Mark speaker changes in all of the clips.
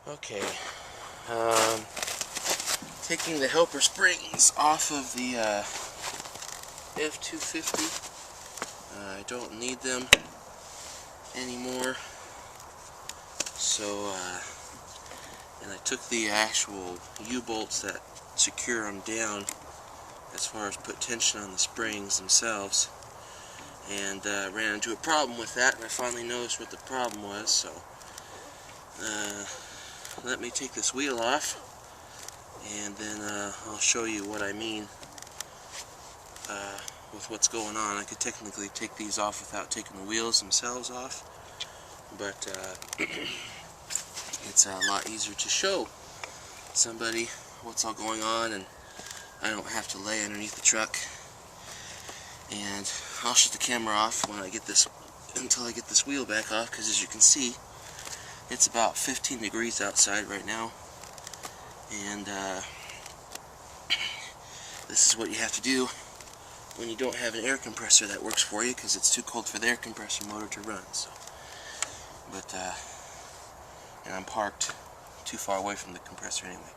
Speaker 1: Okay, taking the helper springs off of the F250. I don't need them anymore. So, and I took the actual U-bolts that secure them down as far as put tension on the springs themselves, and ran into a problem with that, and I finally noticed what the problem was. So let me take this wheel off, and then I'll show you what I mean with what's going on. I could technically take these off without taking the wheels themselves off, but it's a lot easier to show somebody what's all going on, and I don't have to lay underneath the truck. And I'll shut the camera off when I get this, until I get this wheel back off, because as you can see, it's about 15 degrees outside right now, and this is what you have to do when you don't have an air compressor that works for you, because it's too cold for the air compressor motor to run. So, but and I'm parked too far away from the compressor anyway.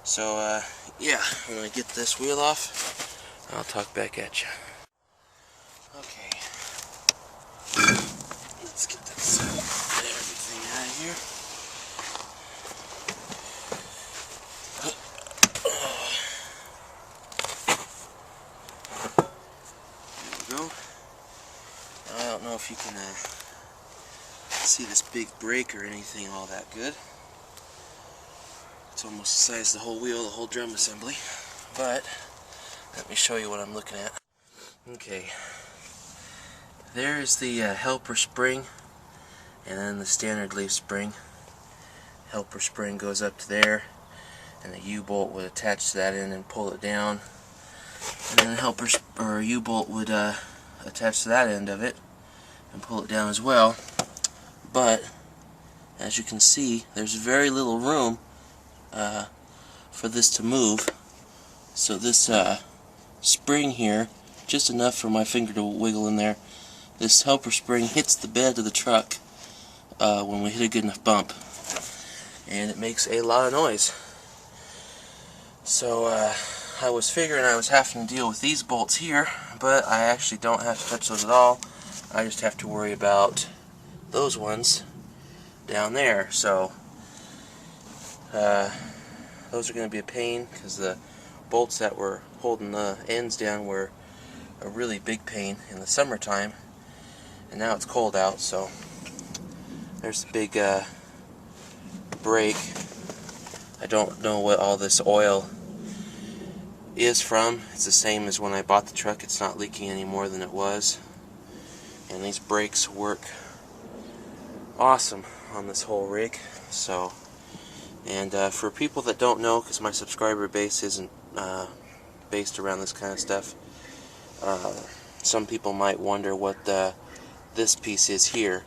Speaker 1: So yeah, when I get this wheel off, I'll talk back at you. Okay, let's get this everything out of here. There we go. I don't know if you can see this big brake or anything all that good. It's almost the size of the whole wheel, the whole drum assembly. But let me show you what I'm looking at. Okay, there's the helper spring, and then the standard leaf spring. Helper spring goes up to there, and the U-bolt would attach to that end and pull it down. And then the helper or U-bolt would attach to that end of it and pull it down as well. But as you can see, there's very little room for this to move. So this spring here, just enough for my finger to wiggle in there, this helper spring hits the bed of the truck when we hit a good enough bump, and it makes a lot of noise. So I was figuring I was having to deal with these bolts here, but I actually don't have to touch those at all. I just have to worry about those ones down there. So those are going to be a pain, because the bolts that were holding the ends down were a really big pain in the summertime, and now it's cold out. So there's the big brake. I don't know what all this oil is from. It's the same as when I bought the truck. It's not leaking any more than it was, and these brakes work awesome on this whole rig. So, and for people that don't know, because my subscriber base isn't based around this kind of stuff, some people might wonder what this piece is here,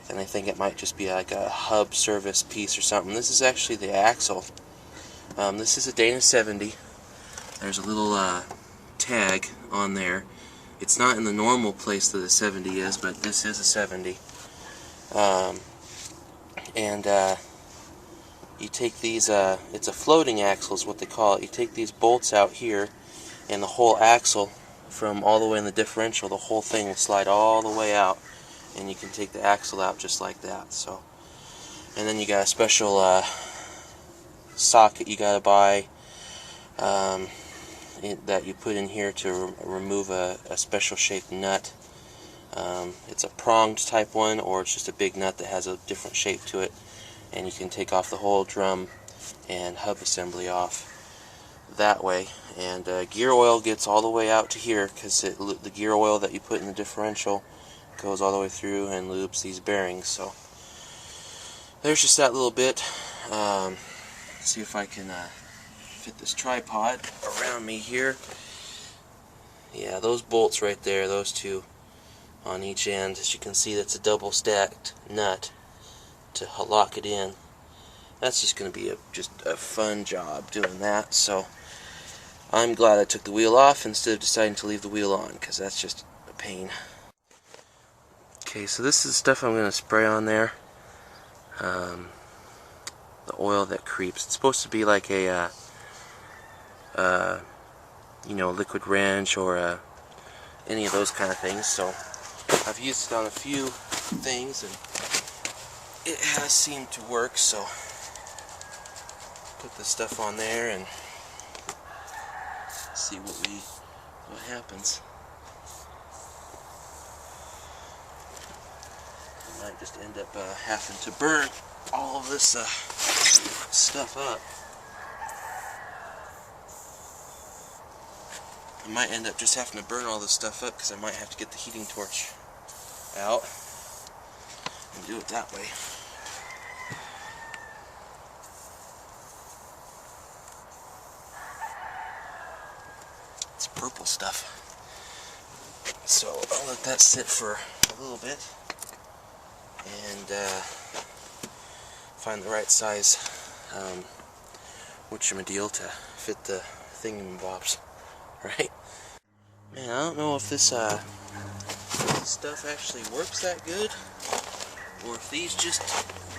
Speaker 1: and they think it might just be like a hub service piece or something. This is actually the axle. This is a Dana 70. There's a little tag on there. It's not in the normal place that a 70 is, but this is a 70. You take these, it's a floating axle is what they call it. You take these bolts out here, and the whole axle, from all the way in the differential, the whole thing will slide all the way out, and you can take the axle out just like that. So, and then you got a special socket you gotta buy that you put in here to remove a special shaped nut. It's a pronged type one, or it's just a big nut that has a different shape to it, and you can take off the whole drum and hub assembly off that way. And gear oil gets all the way out to here, because the gear oil that you put in the differential goes all the way through and lubes these bearings. So there's just that little bit. See if I can fit this tripod around me here. Yeah, those bolts right there, those two on each end, as you can see, that's a double stacked nut to lock it in. That's just going to be just a fun job doing that. So I'm glad I took the wheel off instead of deciding to leave the wheel on, because that's just a pain. Okay, so this is the stuff I'm going to spray on there. the oil that creeps. It's supposed to be like a you know, liquid wrench or any of those kind of things. So I've used it on a few things and it has seemed to work. So put the stuff on there and see what happens. I might just end up having to burn all of this stuff up. I might end up just having to burn all this stuff up because I might have to get the heating torch out and do it that way. It's purple stuff. So I'll let that sit for a little bit and find the right size whatchamadeal to fit the thingamabobs, right? Man, I don't know if this stuff actually works that good, or if these just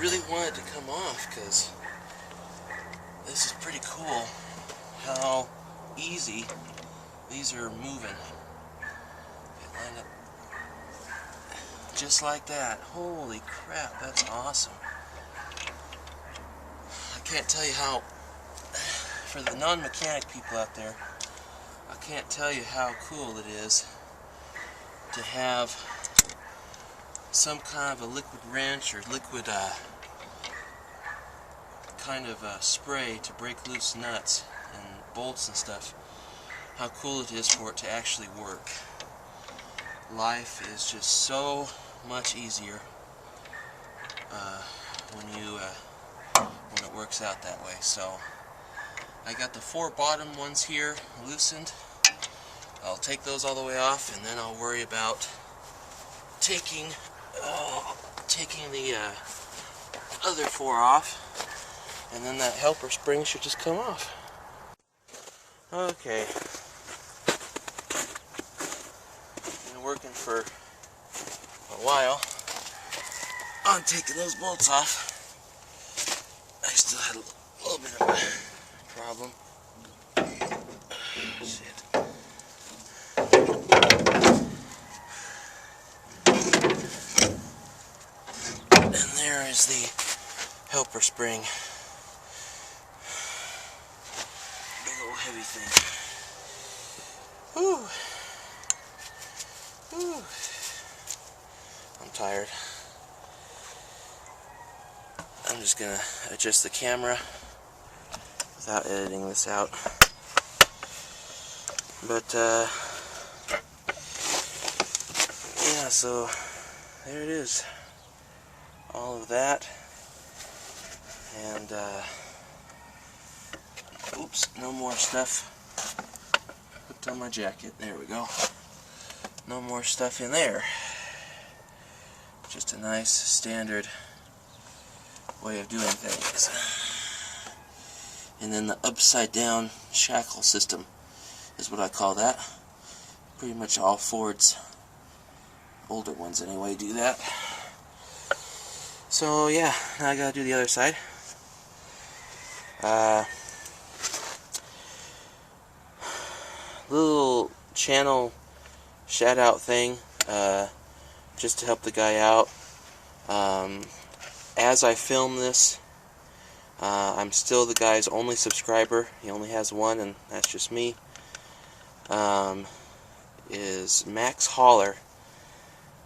Speaker 1: really want it to come off, because this is pretty cool how easy these are moving. They line up just like that. Holy crap, that's awesome. I can't tell you how, for the non-mechanic people out there, I can't tell you how cool it is to have some kind of a liquid wrench or liquid kind of spray to break loose nuts and bolts and stuff. How cool it is for it to actually work. Life is just so much easier when it works out that way. So I got the 4 bottom ones here loosened. I'll take those all the way off, and then I'll worry about taking the other 4 off, and then that helper spring should just come off. Okay. Been working for a while on taking those bolts off. I still had a little bit of a problem. Shit. And there is the helper spring. Big old heavy thing. Whew. Whew. I'm tired. I'm just gonna adjust the camera without editing this out. But yeah, so there it is. All of that. And oops, no more stuff hooked on my jacket. There we go. No more stuff in there. Just a nice standard way of doing things. And then the upside down shackle system is what I call that. Pretty much all Fords, older ones anyway, do that. So yeah, now I gotta do the other side. Little channel shout out thing, just to help the guy out. As I film this, I'm still the guy's only subscriber. He only has one, and that's just me. Is Max Holler,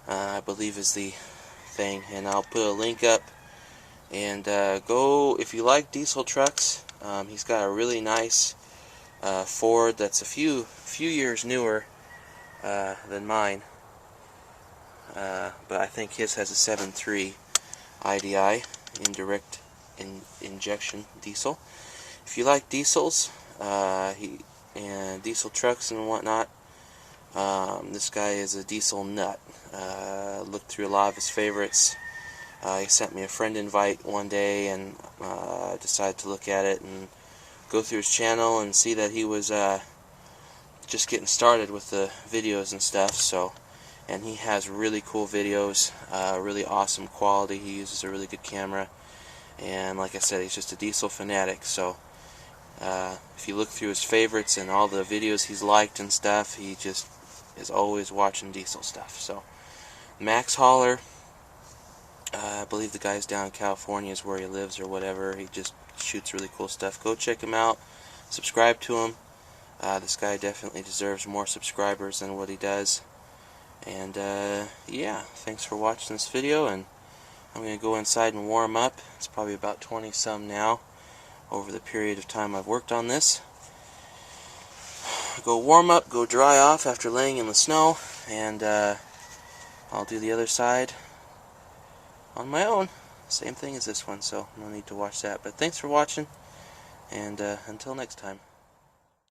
Speaker 1: I believe is the thing, and I'll put a link up. And go, if you like diesel trucks, he's got a really nice Ford that's a few years newer than mine, but I think his has a 7.3 IDI, indirect injection diesel. If you like diesels and diesel trucks and whatnot, this guy is a diesel nut. Looked through a lot of his favorites. He sent me a friend invite one day, and I decided to look at it and go through his channel and see that he was just getting started with the videos and stuff. So, and he has really cool videos, really awesome quality. He uses a really good camera, and like I said, he's just a diesel fanatic. So if you look through his favorites and all the videos he's liked and stuff, he just is always watching diesel stuff. So Max Holler, I believe the guy's down in California is where he lives or whatever. He just shoots really cool stuff. Go check him out. Subscribe to him. This guy definitely deserves more subscribers than what he does. And yeah, thanks for watching this video, and I'm going to go inside and warm up. It's probably about 20 some now over the period of time I've worked on this. Go warm up, go dry off after laying in the snow, and I'll do the other side on my own. Same thing as this one, so no need to watch that. But thanks for watching, and until next time.